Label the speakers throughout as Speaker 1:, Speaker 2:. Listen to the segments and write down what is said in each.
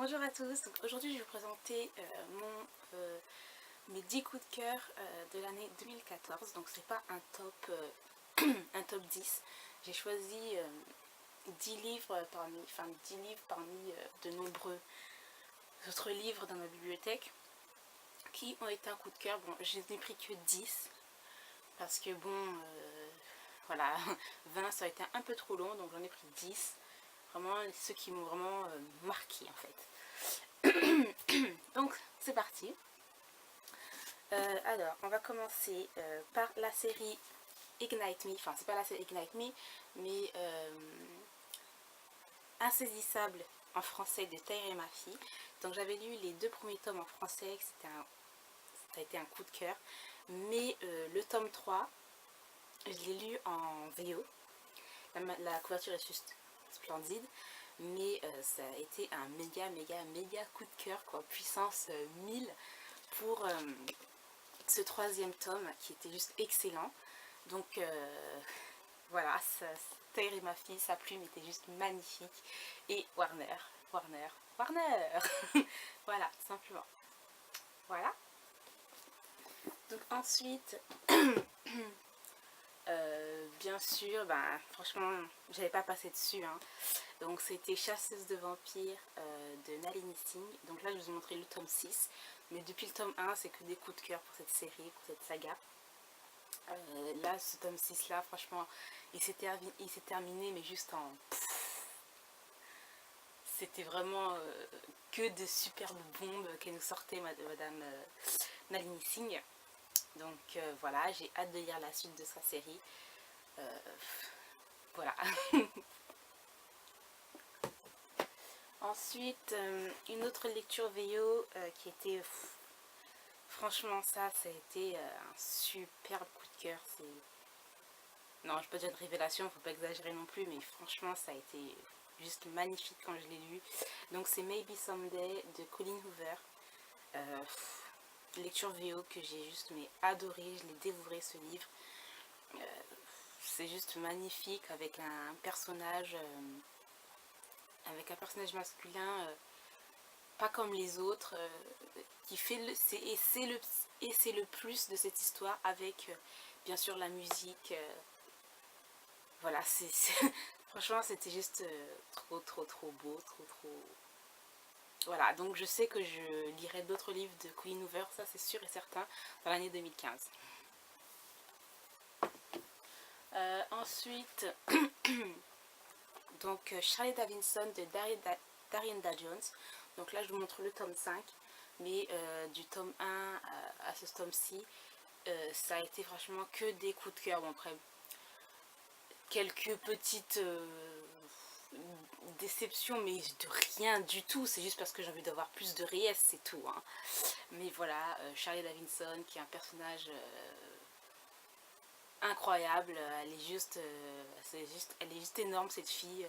Speaker 1: Bonjour à tous, donc aujourd'hui je vais vous présenter mes 10 coups de cœur de l'année 2014. Donc c'est pas un top, un top 10. J'ai choisi 10 livres parmi de nombreux autres livres dans ma bibliothèque qui ont été un coup de cœur. Bon, je n'ai pris que 10 parce que voilà, 20 ça a été un peu trop long, donc j'en ai pris 10. Vraiment ceux qui m'ont vraiment marqué en fait. Donc c'est parti. Alors on va commencer par la série Ignite Me, enfin c'est pas la série Ignite Me, mais Insaisissable en français de Taïr et ma fille. Donc j'avais lu les 2 premiers tomes en français, ça a été un coup de cœur, mais le tome 3 je l'ai lu en VO. La couverture est juste splendide, mais ça a été un méga coup de cœur, quoi, puissance 1000 pour ce 3e tome qui était juste excellent. Donc voilà, Taïr et ma fille, sa plume était juste magnifique. Et Warner, voilà, simplement. Voilà. Donc ensuite, bien sûr, franchement, j'avais pas passé dessus. Hein. Donc c'était Chasseuse de vampires de Nalini Singh. Donc là, je vous ai montré le tome 6. Mais depuis le tome 1, c'est que des coups de cœur pour cette série, pour cette saga. Là, ce tome 6 là, franchement, il s'est terminé, mais juste en... C'était vraiment que de superbes bombes qu'elle nous sortait Madame Nalini Singh. Donc voilà, j'ai hâte de lire la suite de sa série. Voilà. Ensuite, une autre lecture VO qui était... franchement, ça a été un superbe coup de cœur. Non, je peux dire de révélation, faut pas exagérer non plus, mais franchement, ça a été juste magnifique quand je l'ai lu. Donc c'est Maybe Someday de Colleen Hoover. Lecture VO que j'ai juste adoré, je l'ai dévoré ce livre. C'est juste magnifique avec un personnage masculin pas comme les autres qui fait et c'est le plus de cette histoire avec bien sûr la musique. Voilà, franchement c'était juste trop beau, trop. Voilà, donc je sais que je lirai d'autres livres de Colleen Hoover, ça c'est sûr et certain, dans l'année 2015. Ensuite, donc Charlie Davidson de Darienda Jones. Donc là je vous montre le tome 5, mais du tome 1 à ce tome-ci, ça a été franchement que des coups de cœur. Bon, après, quelques petites déceptions, mais de rien du tout. C'est juste parce que j'ai envie d'avoir plus de réesse, c'est tout. Hein. Mais voilà, Charlie Davidson, qui est un personnage incroyable. Elle est juste énorme, cette fille.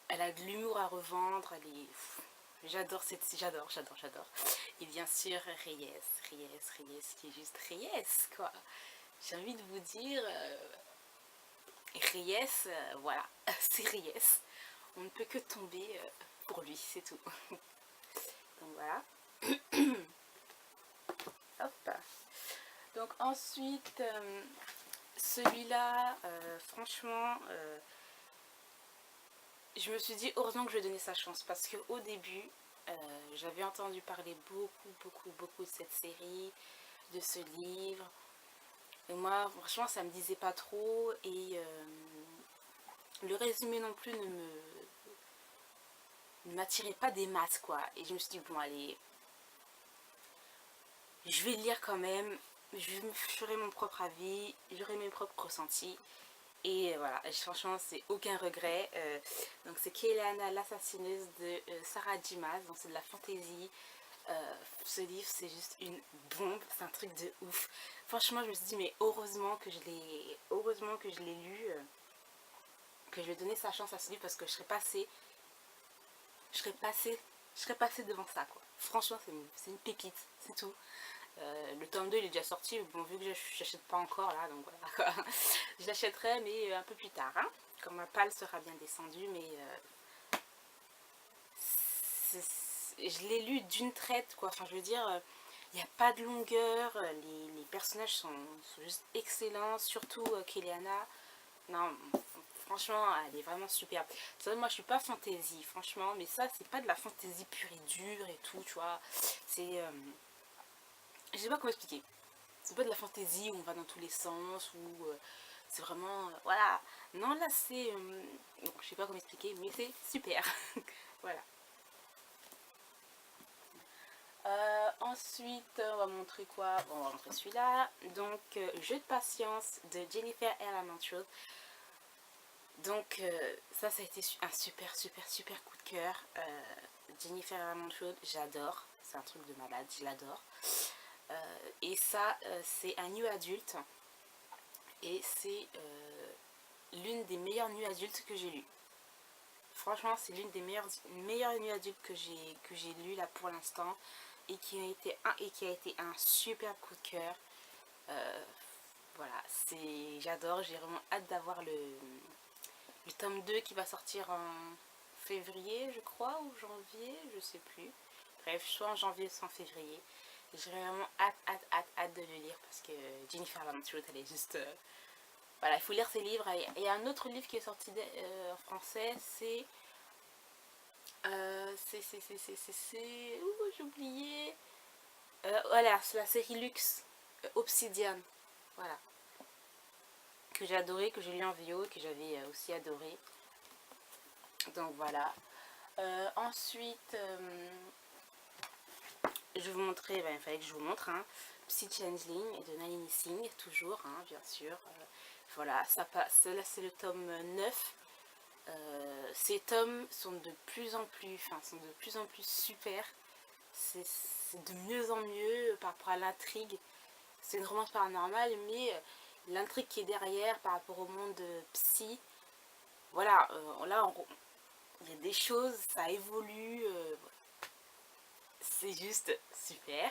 Speaker 1: Elle a de l'humour à revendre. J'adore. Et bien sûr, Reyes, qui est juste Reyes, quoi. J'ai envie de vous dire, Reyes, voilà, c'est Reyes. On ne peut que tomber pour lui, c'est tout. Donc voilà. Hop. Donc ensuite, celui-là, franchement, je me suis dit heureusement que je lui ai donné sa chance parce qu'au début, j'avais entendu parler beaucoup de cette série, de ce livre. Et moi, franchement, ça me disait pas trop et le résumé non plus ne m'attirait pas des masses, quoi. Et je me suis dit, bon, allez, je vais le lire quand même, je ferai mon propre avis, j'aurai mes propres ressentis. Et voilà, franchement, c'est aucun regret. Donc, c'est Kehlana, l'assassineuse de Sarah Dimas. Donc, c'est de la fantaisie. Ce livre, c'est juste une bombe. C'est un truc de ouf. Franchement, je me suis dit, mais heureusement que je l'ai lu. Que je vais donner sa chance à ce livre parce que je serais passée devant ça, quoi. Franchement, c'est une pépite. C'est tout. Le tome 2 il est déjà sorti, bon vu que je n'achète pas encore là, donc voilà quoi. Je l'achèterai mais un peu plus tard, hein, quand ma palle sera bien descendue, mais je l'ai lu d'une traite, quoi. Enfin, je veux dire, il n'y a pas de longueur, les personnages sont juste excellents, surtout Keliana. Non, franchement, elle est vraiment superbe. C'est vrai, moi, je suis pas fantasy, franchement, mais ça, c'est pas de la fantasy pure et dure et tout, tu vois. C'est... je sais pas comment expliquer. C'est pas de la fantasy où on va dans tous les sens, où c'est vraiment... voilà. Non, là, c'est... bon, je sais pas comment expliquer, mais c'est super. Voilà. Ensuite, on va montrer quoi? Bon, on va montrer celui-là. Donc, Jeu de patience de Jennifer L. Armentrout. Donc, ça a été un super coup de cœur. Jennifer L. Armentrout, j'adore. C'est un truc de malade, je l'adore. Et ça, c'est un new adulte. Et c'est l'une des meilleures new adultes que j'ai lues. Franchement, c'est l'une des meilleures new adultes que j'ai lues là pour l'instant. Et qui a été un super coup de cœur. Voilà, j'adore, j'ai vraiment hâte d'avoir le tome 2 qui va sortir en février, je crois, ou janvier, je sais plus. Bref, soit en janvier, soit en février. J'ai vraiment hâte de le lire parce que Jennifer Armentrout, elle est juste... voilà, il faut lire ses livres. Et un autre livre qui est sorti en français, c'est... Ouh, j'ai oublié. Voilà, c'est la série Luxe, Obsidian. Voilà. Que j'ai adoré, que j'ai lu en VO, que j'avais aussi adoré. Donc voilà. Ensuite, je vais vous montrer, il fallait que je vous montre, hein, Psy Changeling de Nalini Singh, toujours, hein, bien sûr. Voilà, ça passe. Là, c'est le tome 9. Ces tomes sont de plus en plus, super. C'est de mieux en mieux par rapport à l'intrigue. C'est une romance paranormale, mais l'intrigue qui est derrière par rapport au monde psy, voilà, là, il y a des choses, ça évolue, c'est juste super.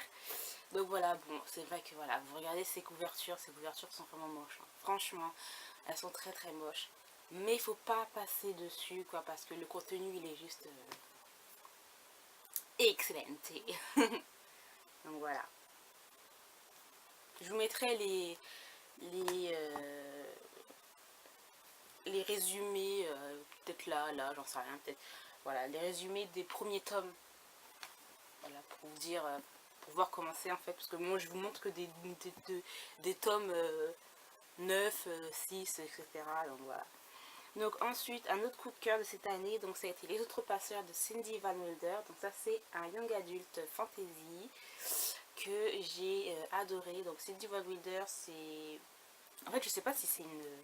Speaker 1: Donc voilà, bon, c'est vrai que voilà, vous regardez ces couvertures sont vraiment moches, hein. Franchement, elles sont très moches. Mais il faut pas passer dessus, quoi, parce que le contenu, il est juste excellent. Donc voilà. Je vous mettrai les, euh, les résumés, peut-être là, j'en sais rien, peut-être. Voilà, les résumés des premiers tomes. Voilà, pour vous dire, pour voir comment c'est en fait. Parce que moi, je vous montre que des tomes 9, 6, etc. Donc voilà. Donc ensuite, un autre coup de cœur de cette année, donc ça a été Les Autres Passeurs de Cindy Van Mulder. Donc ça, c'est un young adulte fantasy que j'ai adoré. Donc Cindy Van Mulder, c'est... En fait, je sais pas si c'est une...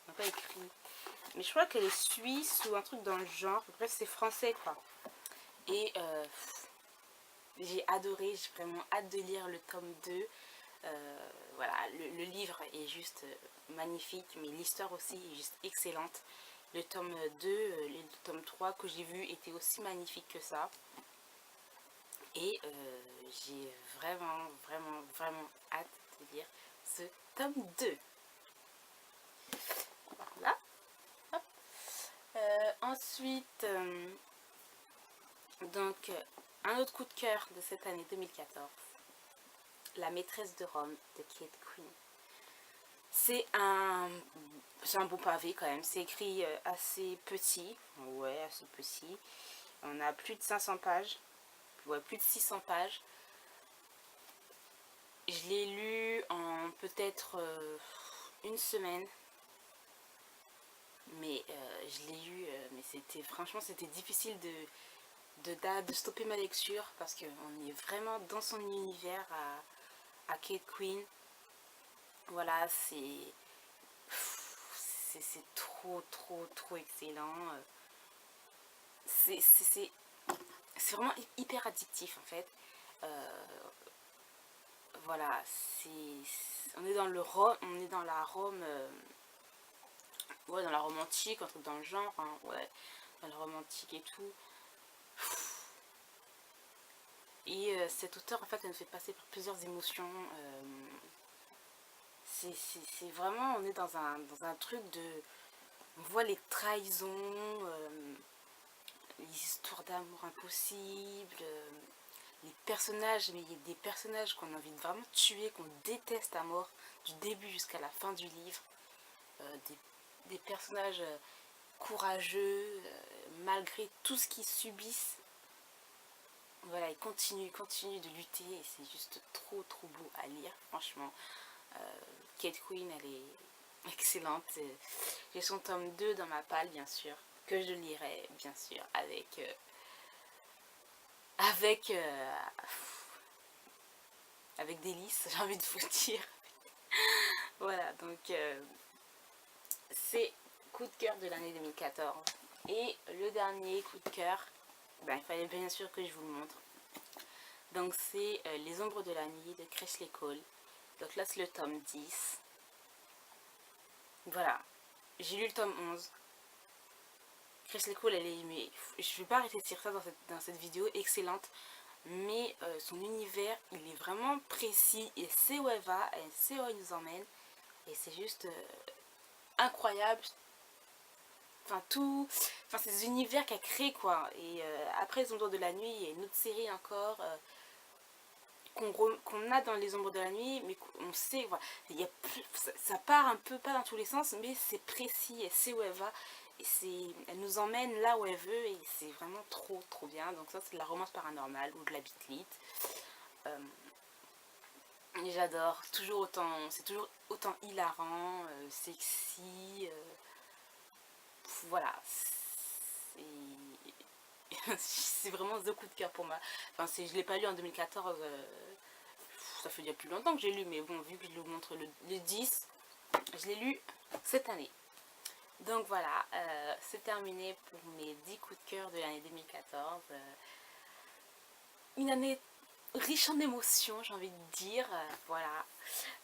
Speaker 1: On n'a pas écrit. Mais je crois qu'elle est suisse ou un truc dans le genre. Bref, c'est français, quoi. Et j'ai adoré, j'ai vraiment hâte de lire le tome 2. Voilà, le livre est juste magnifique, mais l'histoire aussi est juste excellente. Le tome 2, le tome 3 que j'ai vu était aussi magnifique que ça. Et j'ai vraiment hâte de lire ce tome 2. Voilà. Hop. Ensuite, donc, un autre coup de cœur de cette année 2014. La maîtresse de Rome de Kate Quinn. C'est un bon pavé quand même. C'est écrit assez petit. Ouais, assez petit. On a plus de 500 pages. Ouais, plus de 600 pages. Je l'ai lu en peut-être une semaine. Mais je l'ai lu, mais franchement, c'était difficile de stopper ma lecture parce qu'on est vraiment dans son univers à Kate Quinn. Voilà, c'est trop excellent. C'est vraiment hyper addictif en fait. Voilà, on est dans on est dans la Rome, ouais, dans la romantique, un truc dans le genre, hein, ouais, dans le romantique et tout. Et cet auteur en fait, elle nous fait passer par plusieurs émotions. C'est vraiment, on est dans un truc de... On voit les trahisons, histoires d'amour impossibles, les personnages, mais il y a des personnages qu'on a envie de vraiment tuer, qu'on déteste à mort, du début jusqu'à la fin du livre. Des personnages courageux, malgré tout ce qu'ils subissent. Voilà, ils continuent de lutter et c'est juste trop beau à lire, franchement. Kate Quinn, elle est excellente. J'ai son tome 2 dans ma palle, bien sûr, que je lirai, bien sûr, avec délice, j'ai envie de vous dire. Voilà, donc c'est coup de cœur de l'année 2014. Et le dernier coup de cœur, ben, il fallait bien sûr que je vous le montre. Donc c'est Les Ombres de la Nuit de Cressley Cole. Donc là c'est le tome 10. Voilà, j'ai lu le tome 11. Cressley Cole, elle est, mais je ne vais pas arrêter de dire ça dans cette vidéo, excellente. Mais son univers, il est vraiment précis. Elle sait où elle va, elle sait où elle nous emmène. Et c'est juste incroyable. Enfin, c'est des univers qu'elle crée, quoi. Et après Les Ombres de la Nuit, il y a une autre série encore qu'on a dans Les Ombres de la Nuit, mais on sait, voilà, ça part un peu, pas dans tous les sens, mais c'est précis, elle sait où elle va. Et elle nous emmène là où elle veut et c'est vraiment trop bien. Donc ça c'est de la romance paranormale ou de la beat lit. Et j'adore, c'est toujours autant hilarant, sexy, voilà, c'est vraiment the coup de cœur pour moi. Enfin, je l'ai pas lu en 2014, ça fait déjà plus longtemps que j'ai lu, mais bon, vu que je le montre le 10, je l'ai lu cette année. Donc voilà, c'est terminé pour mes 10 coups de cœur de l'année 2014. Une année riche en émotions, j'ai envie de dire. Voilà,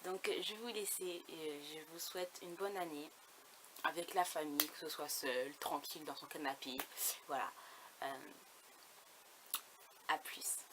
Speaker 1: donc je vais vous laisser et je vous souhaite une bonne année avec la famille, que ce soit seul, tranquille dans son canapé. Voilà, à plus.